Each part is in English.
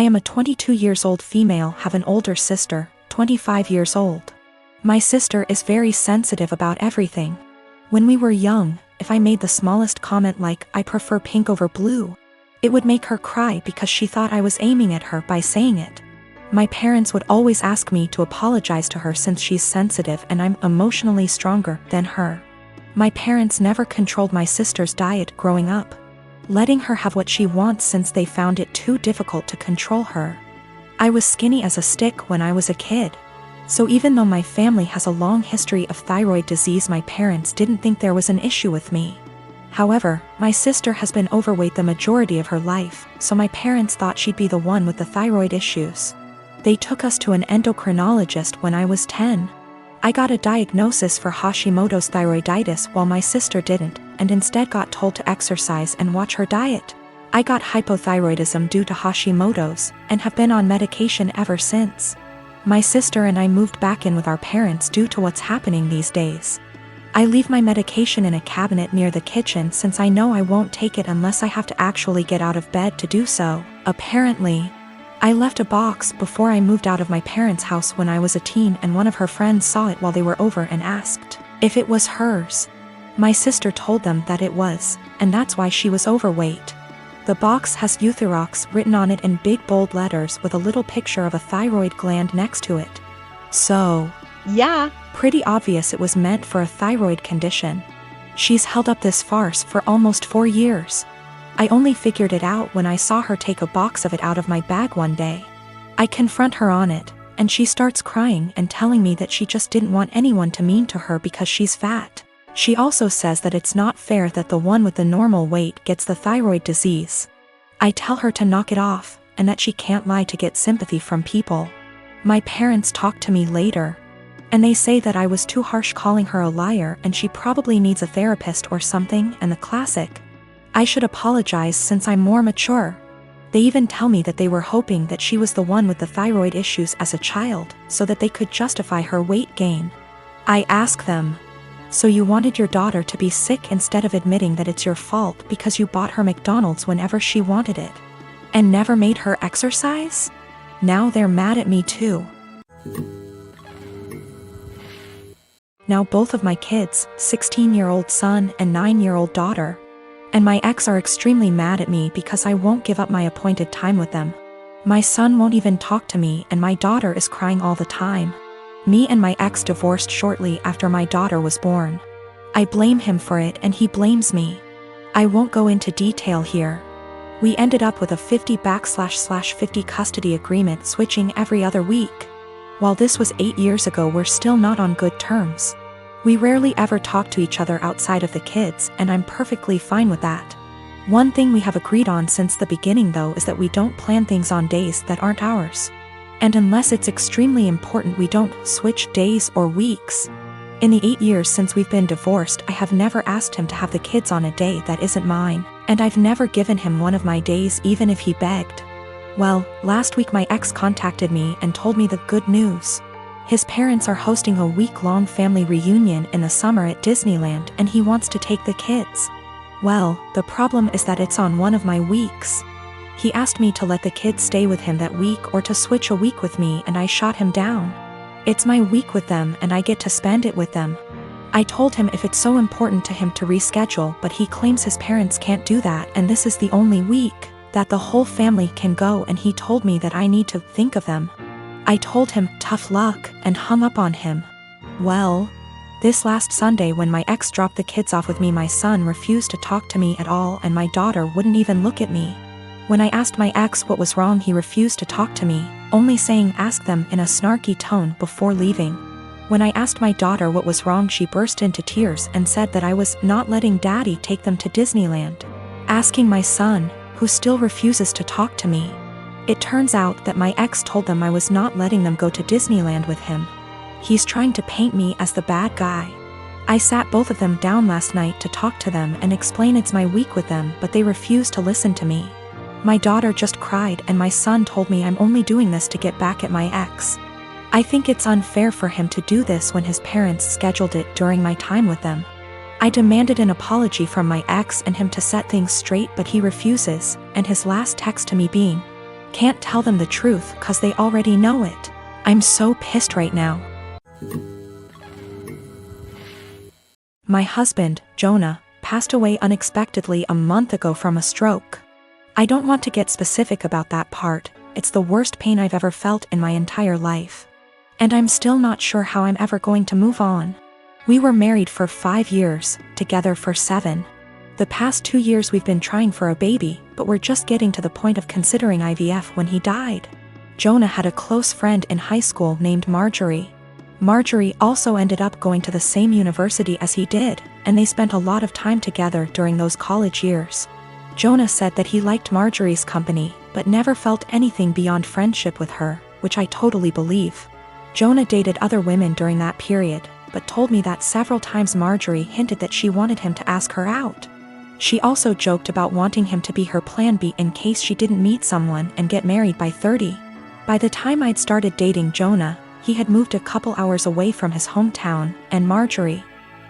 I am a 22 years old female, have an older sister, 25 years old. My sister is very sensitive about everything. When we were young, if I made the smallest comment like, I prefer pink over blue, it would make her cry because she thought I was aiming at her by saying it. My parents would always ask me to apologize to her since she's sensitive and I'm emotionally stronger than her. My parents never controlled my sister's diet growing up, letting her have what she wants since they found it too difficult to control her. I was skinny as a stick when I was a kid. So even though my family has a long history of thyroid disease, my parents didn't think there was an issue with me. However, my sister has been overweight the majority of her life, so my parents thought she'd be the one with the thyroid issues. They took us to an endocrinologist when I was 10. I got a diagnosis for Hashimoto's thyroiditis while my sister didn't, and instead got told to exercise and watch her diet. I got hypothyroidism due to Hashimoto's, and have been on medication ever since. My sister and I moved back in with our parents due to what's happening these days. I leave my medication in a cabinet near the kitchen since I know I won't take it unless I have to actually get out of bed to do so. Apparently, I left a box before I moved out of my parents' house when I was a teen, and one of her friends saw it while they were over and asked if it was hers. My sister told them that it was, and that's why she was overweight. The box has Euthyrox written on it in big bold letters with a little picture of a thyroid gland next to it. So, yeah, pretty obvious it was meant for a thyroid condition. She's held up this farce for almost 4 years. I only figured it out when I saw her take a box of it out of my bag one day. I confront her on it, and she starts crying and telling me that she just didn't want anyone to mean to her because she's fat. She also says that it's not fair that the one with the normal weight gets the thyroid disease. I tell her to knock it off, and that she can't lie to get sympathy from people. My parents talk to me later, and they say that I was too harsh calling her a liar and she probably needs a therapist or something, and the classic, I should apologize since I'm more mature. They even tell me that they were hoping that she was the one with the thyroid issues as a child, so that they could justify her weight gain. I ask them, so you wanted your daughter to be sick instead of admitting that it's your fault because you bought her McDonald's whenever she wanted it, and never made her exercise? Now they're mad at me too. Now both of my kids, 16-year-old son and 9-year-old daughter, and my ex are extremely mad at me because I won't give up my appointed time with them. My son won't even talk to me and my daughter is crying all the time. Me and my ex divorced shortly after my daughter was born. I blame him for it and he blames me. I won't go into detail here. We ended up with a 50/50 custody agreement, switching every other week. While this was 8 years ago, we're still not on good terms. We rarely ever talk to each other outside of the kids, and I'm perfectly fine with that. One thing we have agreed on since the beginning though is that we don't plan things on days that aren't ours. And unless it's extremely important, we don't switch days or weeks. In the 8 years since we've been divorced, I have never asked him to have the kids on a day that isn't mine, and I've never given him one of my days even if he begged. Well, last week my ex contacted me and told me the good news. His parents are hosting a week-long family reunion in the summer at Disneyland and he wants to take the kids. Well, the problem is that it's on one of my weeks. He asked me to let the kids stay with him that week or to switch a week with me, and I shot him down. It's my week with them and I get to spend it with them. I told him if it's so important to him to reschedule, but he claims his parents can't do that and this is the only week that the whole family can go, and he told me that I need to think of them. I told him tough luck and hung up on him. Well, this last Sunday when my ex dropped the kids off with me, my son refused to talk to me at all and my daughter wouldn't even look at me. When I asked my ex what was wrong, he refused to talk to me, only saying ask them in a snarky tone before leaving. When I asked my daughter what was wrong, she burst into tears and said that I was not letting daddy take them to Disneyland, asking my son, who still refuses to talk to me. It turns out that my ex told them I was not letting them go to Disneyland with him. He's trying to paint me as the bad guy. I sat both of them down last night to talk to them and explain it's my week with them, but they refused to listen to me. My daughter just cried and my son told me I'm only doing this to get back at my ex. I think it's unfair for him to do this when his parents scheduled it during my time with them. I demanded an apology from my ex and him to set things straight, but he refuses, and his last text to me being, Can't tell them the truth cause they already know it. I'm so pissed right now. My husband, Jonah, passed away unexpectedly a month ago from a stroke. I don't want to get specific about that part, it's the worst pain I've ever felt in my entire life. And I'm still not sure how I'm ever going to move on. We were married for 5 years, together for 7. The past 2 years we've been trying for a baby, but we're just getting to the point of considering IVF when he died. Jonah had a close friend in high school named Marjorie. Marjorie also ended up going to the same university as he did, and they spent a lot of time together during those college years. Jonah said that he liked Marjorie's company, but never felt anything beyond friendship with her, which I totally believe. Jonah dated other women during that period, but told me that several times Marjorie hinted that she wanted him to ask her out. She also joked about wanting him to be her plan B in case she didn't meet someone and get married by 30. By the time I'd started dating Jonah, he had moved a couple hours away from his hometown, and Marjorie.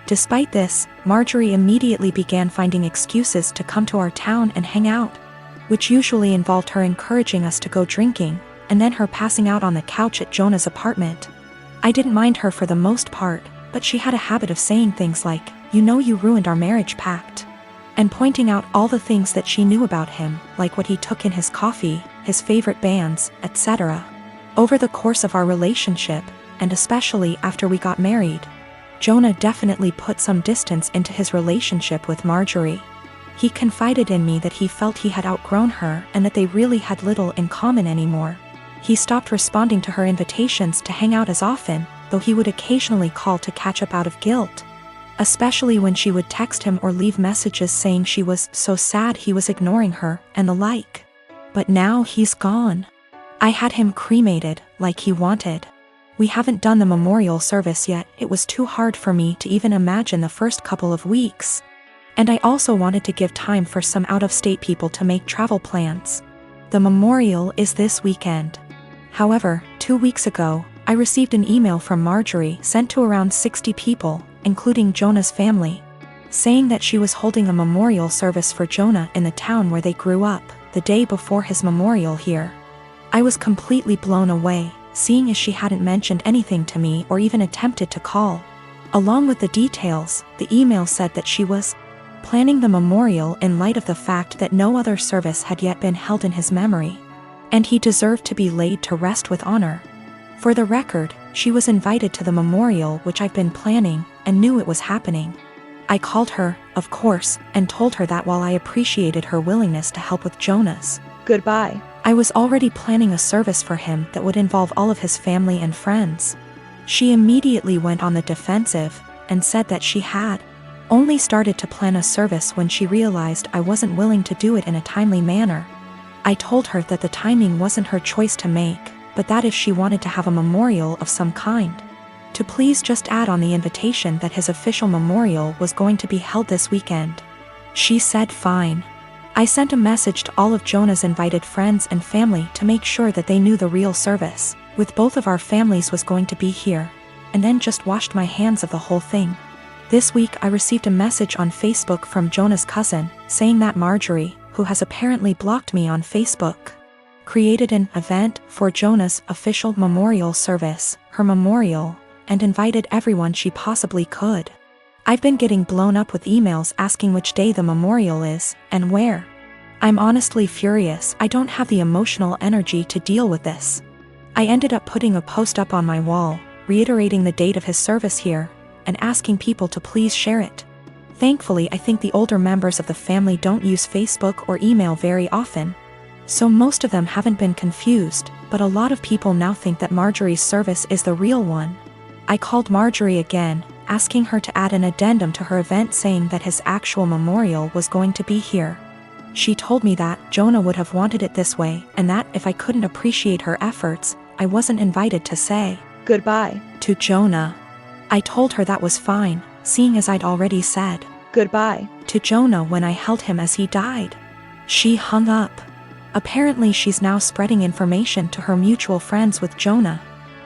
Despite this, Marjorie immediately began finding excuses to come to our town and hang out, which usually involved her encouraging us to go drinking, and then her passing out on the couch at Jonah's apartment. I didn't mind her for the most part, but she had a habit of saying things like, "You know you ruined our marriage pact," and pointing out all the things that she knew about him, like what he took in his coffee, his favorite bands, etc. Over the course of our relationship, and especially after we got married, Jonah definitely put some distance into his relationship with Marjorie. He confided in me that he felt he had outgrown her and that they really had little in common anymore. He stopped responding to her invitations to hang out as often, though he would occasionally call to catch up out of guilt. Especially when she would text him or leave messages saying she was so sad he was ignoring her, and the like. But now he's gone. I had him cremated, like he wanted. We haven't done the memorial service yet, it was too hard for me to even imagine the first couple of weeks. And I also wanted to give time for some out-of-state people to make travel plans. The memorial is this weekend. However, 2 weeks ago, I received an email from Marjorie sent to around 60 people, including Jonah's family, saying that she was holding a memorial service for Jonah in the town where they grew up, the day before his memorial here. I was completely blown away, seeing as she hadn't mentioned anything to me or even attempted to call. Along with the details, the email said that she was planning the memorial in light of the fact that no other service had yet been held in his memory, and he deserved to be laid to rest with honor. For the record, she was invited to the memorial which I've been planning, and knew it was happening. I called her, of course, and told her that while I appreciated her willingness to help with Jonah's goodbye, I was already planning a service for him that would involve all of his family and friends. She immediately went on the defensive, and said that she had only started to plan a service when she realized I wasn't willing to do it in a timely manner. I told her that the timing wasn't her choice to make, but that if she wanted to have a memorial of some kind, to please just add on the invitation that his official memorial was going to be held this weekend. She said fine. I sent a message to all of Jonah's invited friends and family to make sure that they knew the real service, with both of our families was going to be here, and then just washed my hands of the whole thing. This week I received a message on Facebook from Jonah's cousin, saying that Marjorie, who has apparently blocked me on Facebook, created an event for Jonah's official memorial service, her memorial, and invited everyone she possibly could. I've been getting blown up with emails asking which day the memorial is, and where. I'm honestly furious. I don't have the emotional energy to deal with this. I ended up putting a post up on my wall, reiterating the date of his service here, and asking people to please share it. Thankfully, I think the older members of the family don't use Facebook or email very often, so most of them haven't been confused, but a lot of people now think that Marjorie's service is the real one. I called Marjorie again, asking her to add an addendum to her event saying that his actual memorial was going to be here. She told me that Jonah would have wanted it this way, and that if I couldn't appreciate her efforts, I wasn't invited to say goodbye to Jonah. I told her that was fine, seeing as I'd already said goodbye to Jonah when I held him as he died. She hung up. Apparently she's now spreading information to her mutual friends with Jonah,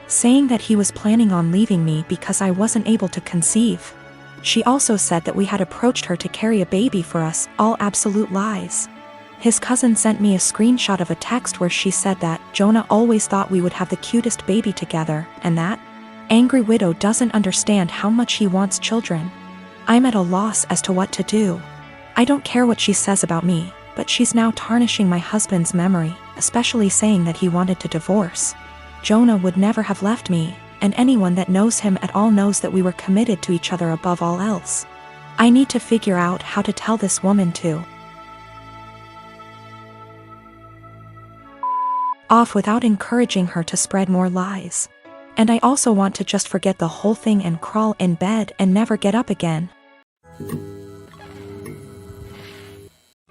saying that he was planning on leaving me because I wasn't able to conceive. She also said that we had approached her to carry a baby for us, all absolute lies. His cousin sent me a screenshot of a text where she said that Jonah always thought we would have the cutest baby together, and that angry widow doesn't understand how much he wants children. I'm at a loss as to what to do. I don't care what she says about me, but she's now tarnishing my husband's memory, especially saying that he wanted to divorce. Jonah would never have left me, and anyone that knows him at all knows that we were committed to each other above all else. I need to figure out how to tell this woman to off without encouraging her to spread more lies. And I also want to just forget the whole thing and crawl in bed and never get up again.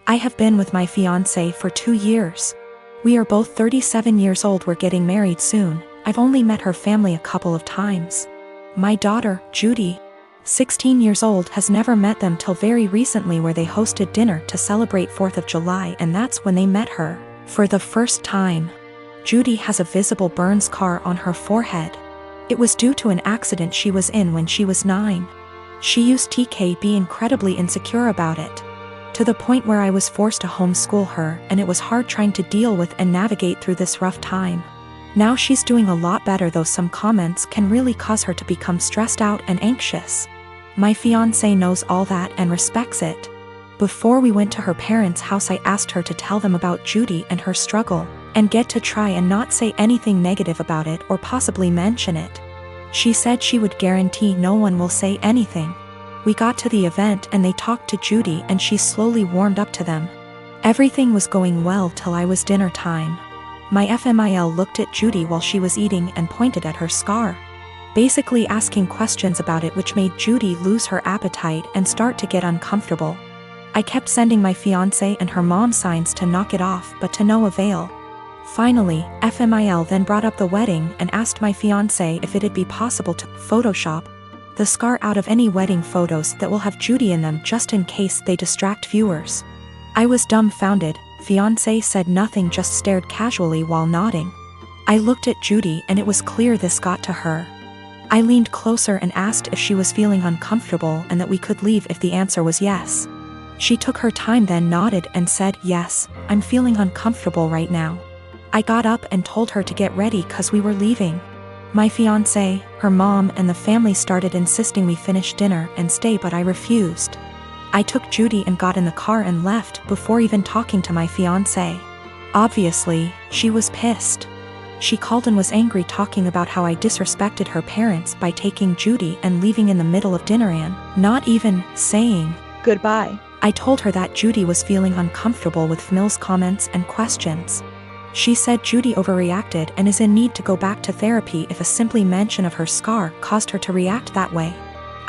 I have been with my fiancé for 2 years. We are both 37 years old. We're getting married soon. I've only met her family a couple of times. My daughter, Judy, 16 years old, has never met them till very recently, where they hosted dinner to celebrate 4th of July, and that's when they met her for the first time. Judy has a visible burn scar on her forehead. It was due to an accident she was in when she was 9. She used to be incredibly insecure about it, to the point where I was forced to homeschool her, and it was hard trying to deal with and navigate through this rough time. Now she's doing a lot better, though some comments can really cause her to become stressed out and anxious. My fiancé knows all that and respects it. Before we went to her parents' house, I asked her to tell them about Judy and her struggle, and get to try and not say anything negative about it or possibly mention it. She said she would guarantee no one will say anything. We got to the event and they talked to Judy, and she slowly warmed up to them. Everything was going well till I was dinner time. My FMIL looked at Judy while she was eating and pointed at her scar, basically asking questions about it, which made Judy lose her appetite and start to get uncomfortable. I kept sending my fiancé and her mom signs to knock it off, but to no avail. Finally, FMIL then brought up the wedding and asked my fiancé if it'd be possible to Photoshop the scar out of any wedding photos that will have Judy in them, just in case they distract viewers. I was dumbfounded. Fiancé said nothing, just stared casually while nodding. I looked at Judy and it was clear this got to her. I leaned closer and asked if she was feeling uncomfortable and that we could leave if the answer was yes. She took her time, then nodded and said, "Yes, I'm feeling uncomfortable right now." I got up and told her to get ready cause we were leaving. My fiancé, her mom and the family started insisting we finish dinner and stay, but I refused. I took Judy and got in the car and left before even talking to my fiancé. Obviously, she was pissed. She called and was angry, talking about how I disrespected her parents by taking Judy and leaving in the middle of dinner and not even saying goodbye. I told her that Judy was feeling uncomfortable with Mills' comments and questions. She said Judy overreacted and is in need to go back to therapy if a simply mention of her scar caused her to react that way.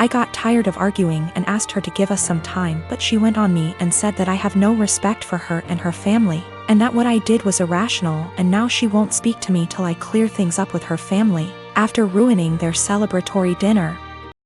I got tired of arguing and asked her to give us some time, but she went on me and said that I have no respect for her and her family, and that what I did was irrational, and now she won't speak to me till I clear things up with her family, after ruining their celebratory dinner.